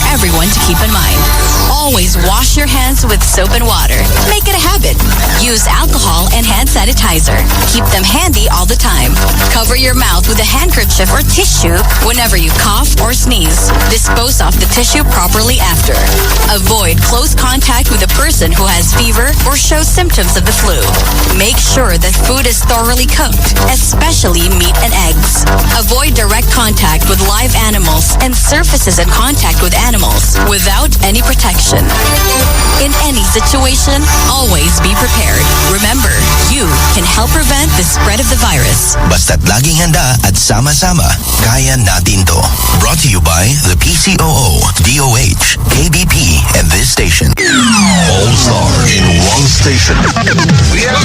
for everyone to keep in mind. Always wash your hands with soap and water. Make it a habit. Use alcohol and hand sanitizer. Keep them handy all the time. Cover your mouth with a handkerchief or tissue whenever you cough or sneeze. Dispose off the tissue properly after. Avoid close contact with a person who has fever or shows symptoms of the flu. Make sure that food is thoroughly cooked, especially meat and eggs. Avoid direct contact with live animals and surfaces in contact with animals without any protection. In any situation, always be prepared. Remember, you can help prevent the spread of the virus. Basta't laging handa at sama-sama, kaya natin to. Brought to you by the PCOO, DOH, KBP, and this station. All Star in one station. We are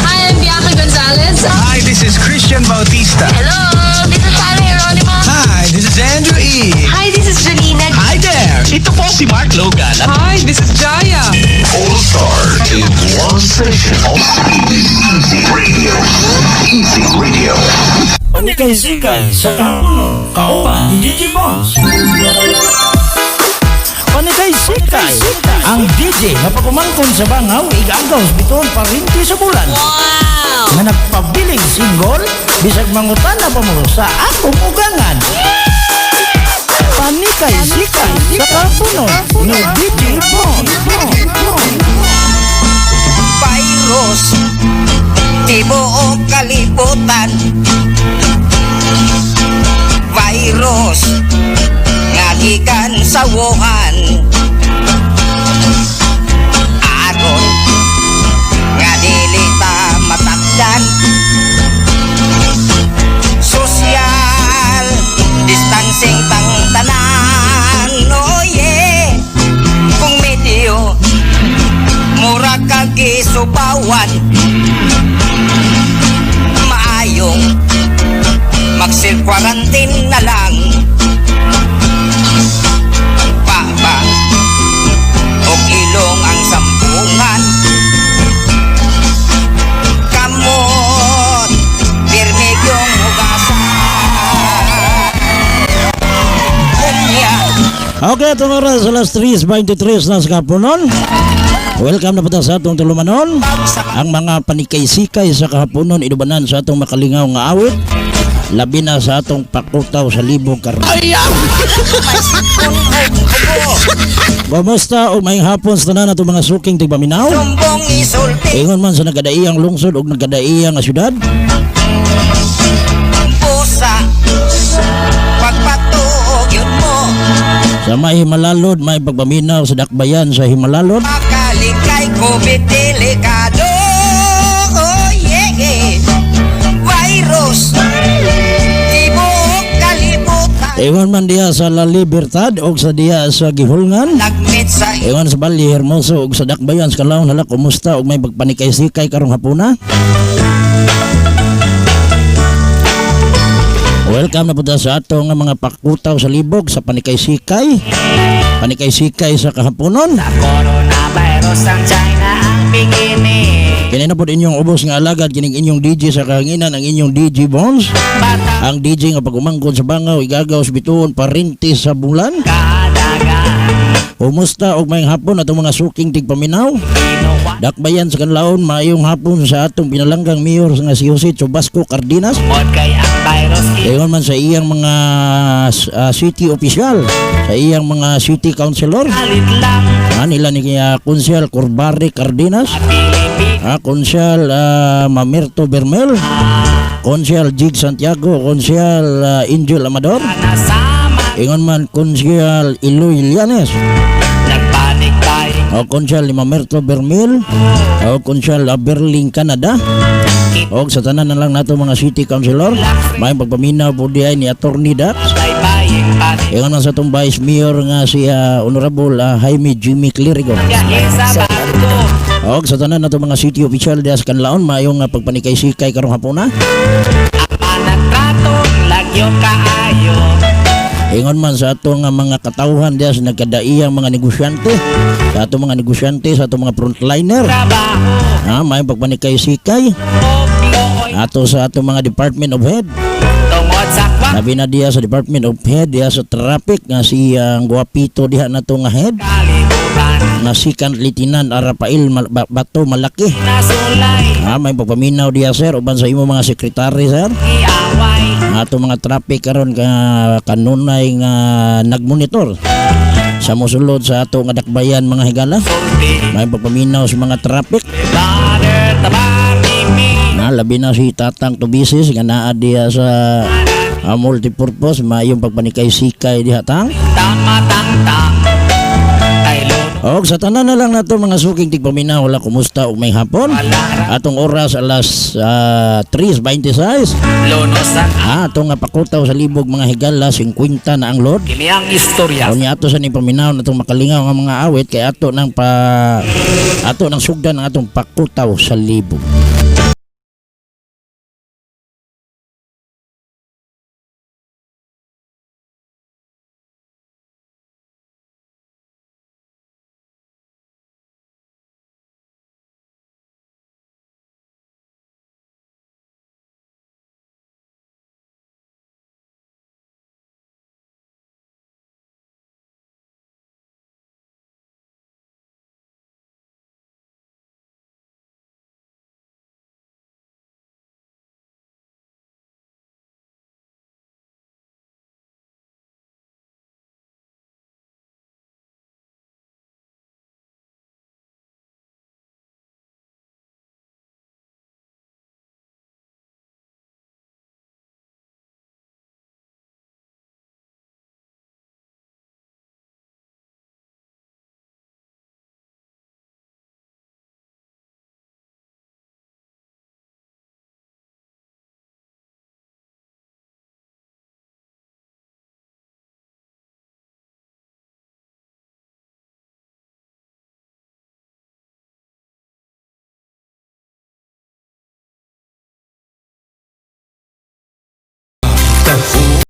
Hi, I'm Bianca Gonzalez. Hi, this is Christian Bautista. Hello, this is Ana Geronimo. Hi, this is Andrew E. Hi, this is Janina. Hi there! Ito po si Mark Logan. Hi, this is Jaya. All Star in one station. Easy Radio. Easy Radio. Panikay-sikay sa kapuno, kauban, Digimons. Panikay-sikay, ang DJ na pagumangkon sa bangaw, igagaw sa biton parinti sa bulan. Wow! Na nagpabiling single, bisag mangutana pa mo sa akong ugangan. Panikay-sikay sa kapuno, ni DJ Bon. Virus, tibuok kalibutan. Virus, ngagikan sa Wuhan. Aron, nga dili ta matakdan. Social distancing tang tanan. Oh yeah, kung medyo mura kagisubawan, maayong mag-self-quarantine na lang. Baba o ilong ang sampungan. Kamot pirmi yung hugasan. Kumya. Okay, itong oras alas 3:23 na sa kapunon. Welcome na po sa atong tulumanon. Ang mga panikay-sikay sa kahaponon inubanan sa atong makalingaw nga awit. Labi na sa atong pakutaw sa libog karon. Kumusta o may hapon sa tanan atong mga suking tigpaminaw? Sumbong isulti. Ingon man sa nagadaiyang lungsod o nagadaiyang nga syudad. Pusa. Pagpatuog yun mo. Sa may Himalalod, may pagpaminaw sa dakbayan sa Himalalod. Makalikay COVID delikado. Oh yeah. Virus. Tibuok kalibutan. Ingon man diya sa La Libertad o sa diya sa Gihulngan. Nagmit sa Ingon sa Bali Hermoso o sa dakbayan sa Kalawang hala, kumusta o may pagpanikay-sikay karong hapuna? Welcome na po sa atong mga pakutaw sa libog sa panikay-sikay. Panikay-sikay sa kahaponon. coronavirus ang China ang bikini. Kini na po inyong ubos nga alagad, kining inyong DJ sa kahanginan, ang inyong DJ Bones. Ang DJ nga pagumangkon sa bangaw, igagaw sa bituon, parinti sa bulan. Kumusta og mayong hapon atong mga suking tigpaminaw. Dakbayan sa kanlaon, mayong hapon sa atong pinalanggang mayor nga si Jose Chubasco Cardenas. Ingon man sa iyang mga city official, sa iyang mga city councilor. Nila ni Konsyal Corbari Cardenas, Konsyal Mamerto Bermel, Konsyal Jig Santiago, Konsyal Angel Amador. Ingon man Konsyal Iloy Ilianes, o Konsyal Mamerto Bermel, o Konsyal Berling Canada. O sa tanan na lang nato mga city councilor, may pagpaminaw po diay ni Attorney Dax. Ingon man sa itong vice mayor nga si Honorable Jaime Jimmy Clerigo. O sa tanan nato mga city official diya sa kanlaon, mayong pagpanikay-sikay karong hapon na. Ingon man sa atong mga katawhan diya sa nagkadaiyang mga negosyante, sa atong mga negosyante, sa atong mga frontliner. May pagpanikay-sikay ato sa atong mga Department of Head. Labi na diya sa Department of Head diya sa traffic nga siyang guwapito diha na to nga head nga si Lieutenant Rafael Bato Malaki. May pagpaminaw diya sir uban sa imo mga sekretary sir. Ato mga traffic karon ka kanunay nga nagmonitor sa mosulod sa ato nga dakbayan mga higala. May pagpaminaw sa mga traffic. Labi na si Tatang Tubisis nga naa diya sa multipurpose mayong pagpanikay sikay diha tang. Og sa tanan na lang nato mga suking tigpaminaw wala kumusta ug may hapon. Atong oras alas 3:26. Atong nga pakutaw sa libog mga higala 50 na ang load. Kini ang istorya. Unya ato sa ni paminaw natong makalingaw nga mga awit kay ato nang sugdan ang atong pakutaw sa libog.